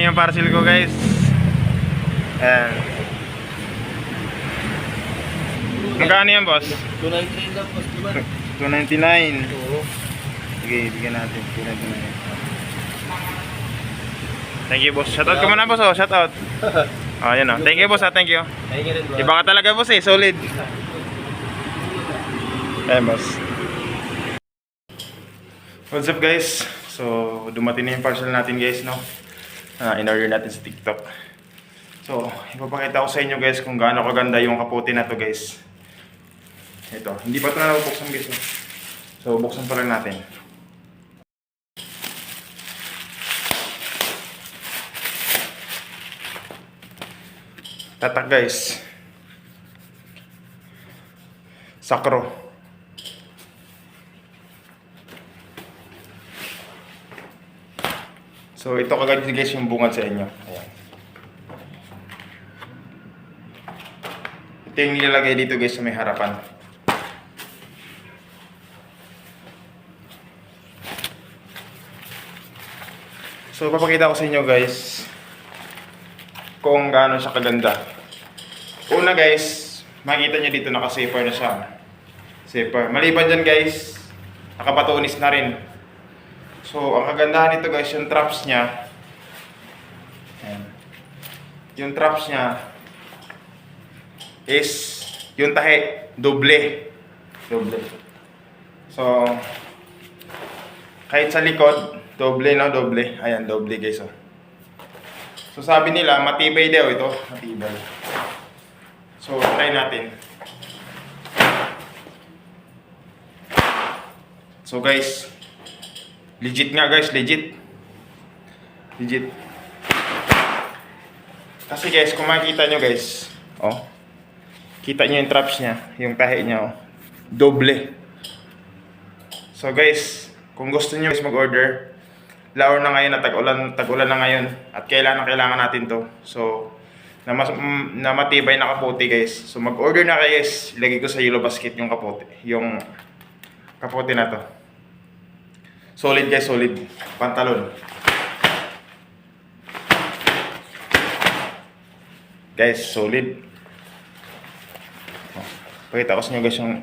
dumating yung parcel ko, guys. Ayan. Magkano yan, boss? 299 lang, boss, diba? 299. Oo. Sige, bigyan natin. 299. Thank you, boss. Shoutout ka muna, boss. Oh, shoutout. Oh, yun, oh. Thank you, boss. Thank you. Thank you rin, bro. Iba ka talaga, boss, eh. Solid. Ayan, boss. What's up, guys? So, dumating na yung parcel natin, guys, no? In-order natin sa TikTok. So, ipapakita ko sa inyo, guys, kung gaano kaganda yung kaputi na to, guys. Ito. Hindi pa ito na nabuksan, guys. No? So, buksan pa rin natin. Tatak, guys. Sakro. So, ito kagad, guys, yung bungad sa inyo. Ayan. Ito yung nilalagay dito, guys, sa may harapan. So, papakita ko sa inyo, guys, kung gaano siya kaganda. Una, guys, makikita nyo dito naka-zipper na siya. Zipper. Maliban dyan, guys, nakapatunis na rin. So, ang kagandahan nito, guys, yung traps niya. Ayan. Yung traps niya is yung tahi, doble. Doble. So, kahit sa likod, doble, no? Doble. Ayan, doble, guys, oh. So, sabi nila, matibay daw ito. Matibay. So, try natin. So, guys, legit nga, guys, legit. Legit. Kasi, guys, kung makikita nyo, guys, oh, kita nyo yung traps niya, yung tahi niya, oh, doble. So, guys, kung gusto nyo, guys, mag-order, laro na ngayon at tag-ulan na ngayon at kailangan natin to. So, na matibay na kapote, guys. So, mag-order na kayo, guys. Ilagay ko sa yellow basket yung kapote. Yung kapote na to. Solid, guys, solid. Pantalon. Guys, solid. Oh, pakita ko sa inyo, guys, yung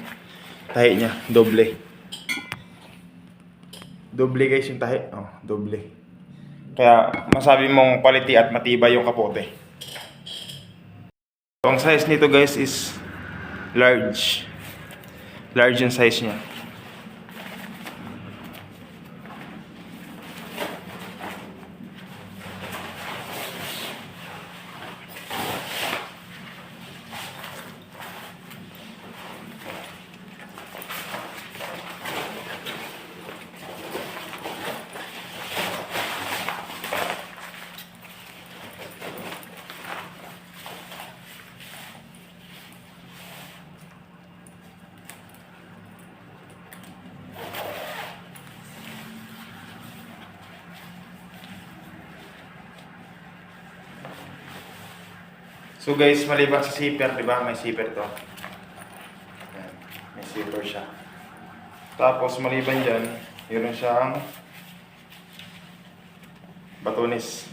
tahi niya. Doble. Doble, guys, yung tahi. Oh, doble. Kaya, masabi mong quality at matibay yung kapote. So, ang size nito, guys, is large. Large yung size niya. So, guys, maliban sa zipper, di ba? May zipper to. Ayan. May zipper siya. Tapos, maliban dyan, yun siyang batunis.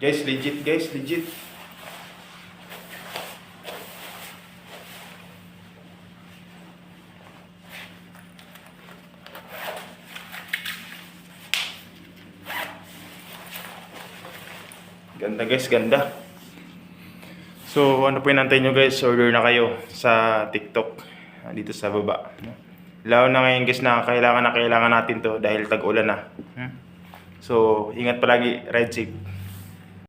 Guys, legit, guys, legit. Ganda, guys, ganda. So, ano po inantay nyo, guys? Order na kayo sa TikTok. Dito sa baba. Lalo na ngayon, guys, na kailangan natin to dahil tag-ulan na. So, ingat palagi. Ride safe.